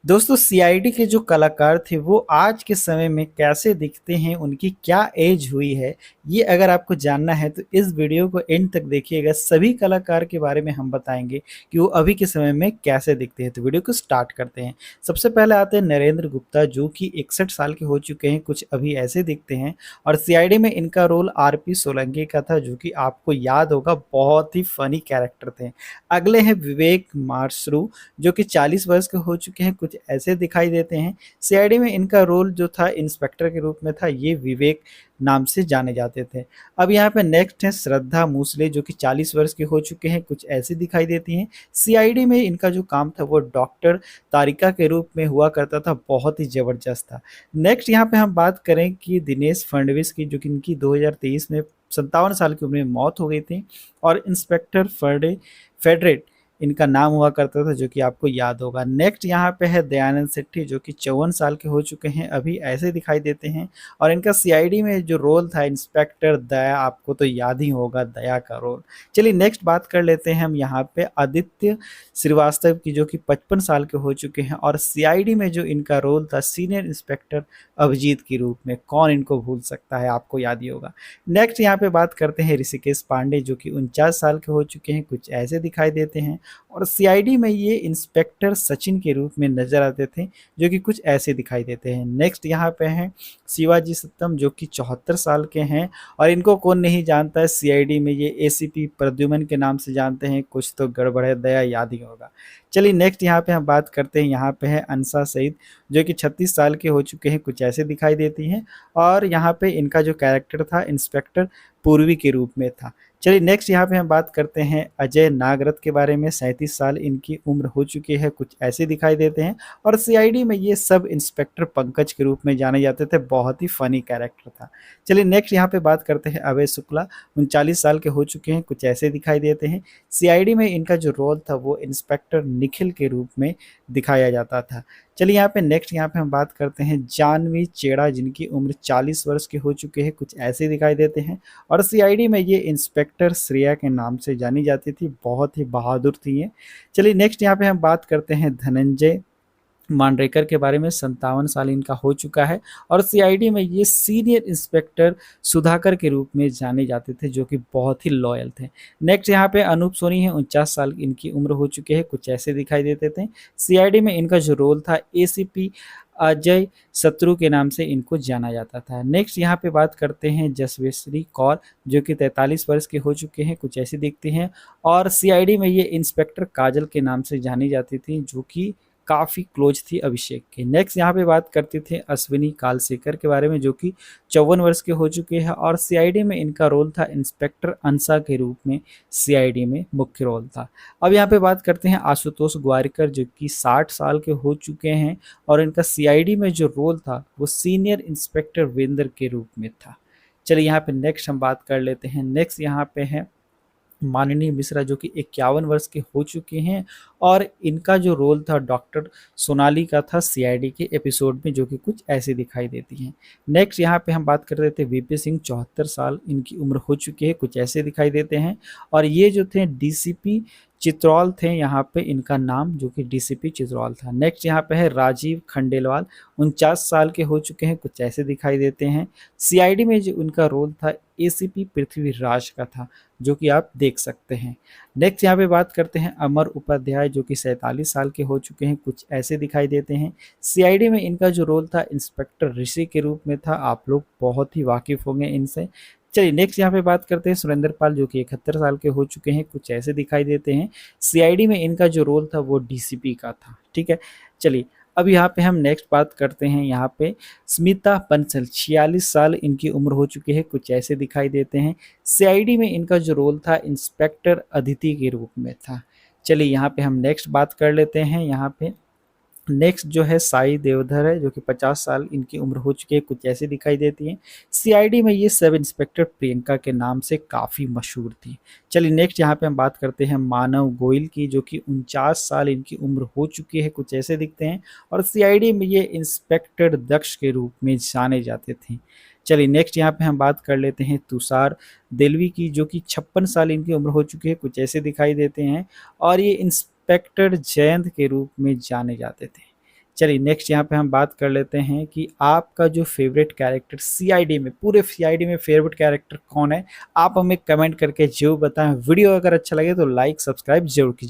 दोस्तों सीआईडी के जो कलाकार थे वो आज के समय में कैसे दिखते हैं, उनकी क्या एज हुई है, ये अगर आपको जानना है तो इस वीडियो को एंड तक देखिएगा। सभी कलाकार के बारे में हम बताएंगे कि वो अभी के समय में कैसे दिखते हैं। तो वीडियो को स्टार्ट करते हैं। सबसे पहले आते हैं नरेंद्र गुप्ता, जो कि 61 साल के हो चुके हैं, कुछ अभी ऐसे दिखते हैं। और सीआईडी में इनका रोल आरपी सोलंकी का था, जो कि आपको याद होगा, बहुत ही फनी कैरेक्टर थे। अगले हैं विवेक मार्सरू, जो कि 40 वर्ष के हो चुके हैं, कुछ ऐसे दिखाई देते हैं। सीआईडी में इनका रोल जो था इंस्पेक्टर के रूप में था, ये विवेक नाम से जाने जाते थे। अब यहाँ पे नेक्स्ट है श्रद्धा मूसले, जो कि 40 वर्ष के हो चुके हैं, कुछ ऐसी दिखाई देती हैं। सीआईडी में इनका जो काम था वो डॉक्टर तारिका के रूप में हुआ करता था, बहुत ही जबरदस्त था। नेक्स्ट यहाँ पे हम बात करें कि दिनेश फडणवीस की, जो कि इनकी 2023 में 57 साल की उम्र में मौत हो गई थी। और इंस्पेक्टर फेडरेट इनका नाम हुआ करता था, जो कि आपको याद होगा। नेक्स्ट यहाँ पे है दयानंद सेठी, जो कि 54 साल के हो चुके हैं, अभी ऐसे दिखाई देते हैं। और इनका सीआईडी में जो रोल था इंस्पेक्टर दया, आपको तो याद ही होगा दया का रोल। चलिए नेक्स्ट बात कर लेते हैं हम यहाँ पे आदित्य श्रीवास्तव की, जो कि 55 साल के हो चुके हैं। और सीआईडी में जो इनका रोल था सीनियर इंस्पेक्टर अभिजीत के रूप में, कौन इनको भूल सकता है, आपको याद ही होगा। नेक्स्ट यहाँ पे बात करते हैं ऋषिकेश पांडे, जो कि 49 साल के हो चुके हैं, कुछ ऐसे दिखाई देते हैं। और सीआईडी में ये इंस्पेक्टर सचिन के रूप में नजर आते थे, जो कि कुछ ऐसे दिखाई देते हैं। नेक्स्ट यहाँ पे हैं शिवाजी सत्यम, जो कि 74 साल के हैं। और इनको कौन नहीं जानता है, सीआईडी में ये एसीपी प्रद्युमन के नाम से जानते हैं, कुछ तो गड़बड़ है, दया याद ही होगा। चलिए नेक्स्ट यहाँ पे हम बात करते हैं, यहाँ पे है अंसा सईद, जो कि 36 साल के हो चुके हैं, कुछ ऐसे दिखाई देती हैं। और यहाँ पे इनका जो कैरेक्टर था इंस्पेक्टर पूर्वी के रूप में था। चलिए नेक्स्ट यहाँ पे हम बात करते हैं अजय नागरथ के बारे में। 37 साल इनकी उम्र हो चुकी है, कुछ ऐसे दिखाई देते हैं। और सीआईडी में ये सब इंस्पेक्टर पंकज के रूप में जाने जाते थे, बहुत ही फनी कैरेक्टर था। चलिए नेक्स्ट यहाँ पे बात करते हैं अभय शुक्ला, 39 साल के हो चुके हैं, कुछ ऐसे दिखाई देते हैं। सीआईडी में इनका जो रोल था वो इंस्पेक्टर निखिल के रूप में दिखाया जाता था। चलिए यहाँ पे नेक्स्ट यहाँ पे हम बात करते हैं जानवी चेड़ा, जिनकी उम्र 40 वर्ष के हो चुके हैं, कुछ ऐसे दिखाई देते हैं। और सीआईडी में ये इंस्पेक्टर श्रेया के नाम से जानी जाती थी, बहुत ही बहादुर थी ये। चलिए नेक्स्ट यहाँ पे हम बात करते हैं धनंजय मांडरेकर के बारे में। 57 साल इनका हो चुका है। और सीआईडी में ये सीनियर इंस्पेक्टर सुधाकर के रूप में जाने जाते थे, जो कि बहुत ही लॉयल थे। नेक्स्ट यहाँ पे अनूप सोनी है, 49 साल इनकी उम्र हो चुके हैं, कुछ ऐसे दिखाई देते थे। सीआईडी में इनका जो रोल था एसीपी अजय शत्रु के नाम से इनको जाना जाता था। नेक्स्ट यहाँ पे बात करते हैं जसवेश्वरी कौर, जो कि 43 वर्ष के हो चुके हैं, कुछ ऐसी दिखती हैं। और सीआईडी में ये इंस्पेक्टर काजल के नाम से जानी जाती थी, जो कि काफ़ी क्लोज थी अभिषेक के। नेक्स्ट यहाँ पे बात करते थे अश्विनी कालसेकर के बारे में, जो कि 54 वर्ष के हो चुके हैं। और सीआईडी में इनका रोल था इंस्पेक्टर अंसा के रूप में, सीआईडी में मुख्य रोल था। अब यहाँ पे बात करते हैं आशुतोष ग्वारिकर, जो कि 60 साल के हो चुके हैं। और इनका सीआईडी में जो रोल था वो सीनियर इंस्पेक्टर विंदर के रूप में था। चलिए यहाँ पे नेक्स्ट हम बात कर लेते हैं। नेक्स्ट यहाँ पे है माननीय मिश्रा, जो कि 51 वर्ष के हो चुके हैं। और इनका जो रोल था डॉक्टर सोनाली का था सीआईडी के एपिसोड में, जो कि कुछ ऐसे दिखाई देती हैं। नेक्स्ट यहाँ पे हम बात कर रहे थे वीपी सिंह, 74 साल इनकी उम्र हो चुकी है, कुछ ऐसे दिखाई देते हैं। और ये जो थे डीसीपी चित्रौल थे, यहाँ पे इनका नाम जो कि डीसीपी चित्रौल था। नेक्स्ट यहाँ पे है राजीव खंडेलवाल, 49 साल के हो चुके हैं, कुछ ऐसे दिखाई देते हैं। सीआईडी में जो उनका रोल था एसीपी पृथ्वीराज का था, जो कि आप देख सकते हैं। नेक्स्ट यहाँ पे बात करते हैं अमर उपाध्याय, जो कि 47 साल के हो चुके हैं, कुछ ऐसे दिखाई देते हैं। सीआईडी में इनका जो रोल था इंस्पेक्टर ऋषि के रूप में था, आप लोग बहुत ही वाकिफ होंगे इनसे। चलिए नेक्स्ट यहाँ पे बात करते हैं सुरेंद्र पाल, जो कि 71 साल के हो चुके हैं, कुछ ऐसे दिखाई देते हैं। सीआईडी में इनका जो रोल था वो डीसीपी का था। ठीक है, चलिए अब यहाँ पे हम नेक्स्ट बात करते हैं। यहाँ पे स्मिता बंसल, 46 साल इनकी उम्र हो चुकी है, कुछ ऐसे दिखाई देते हैं। सीआईडी में इनका जो रोल था इंस्पेक्टर अदिति के रूप में था। चलिए यहाँ पे हम नेक्स्ट बात कर लेते हैं। यहाँ पे नेक्स्ट जो है साई देवधर है, जो कि 50 साल इनकी उम्र हो चुकी है, कुछ ऐसी दिखाई देती है। सीआईडी में ये सब इंस्पेक्टर प्रियंका के नाम से काफ़ी मशहूर थी। चलिए नेक्स्ट यहाँ पे हम बात करते हैं मानव गोयल की, जो कि 49 साल इनकी उम्र हो चुकी है, कुछ ऐसे दिखते हैं। और सीआईडी में ये इंस्पेक्टर दक्ष के रूप में जाने जाते थे। चलिए नेक्स्ट यहाँ पे हम बात कर लेते हैं तुषार देलवी की, जो कि 56 साल इनकी उम्र हो चुकी है, कुछ ऐसे दिखाई देते हैं। और ये इंस्पेक्टर जयंत के रूप में जाने जाते थे। चलिए नेक्स्ट यहाँ पे हम बात कर लेते हैं कि आपका जो फेवरेट कैरेक्टर सीआईडी में, पूरे सीआईडी में फेवरेट कैरेक्टर कौन है? आप हमें कमेंट करके ज़रूर बताएं। वीडियो अगर अच्छा लगे तो लाइक सब्सक्राइब जरूर कीजिए।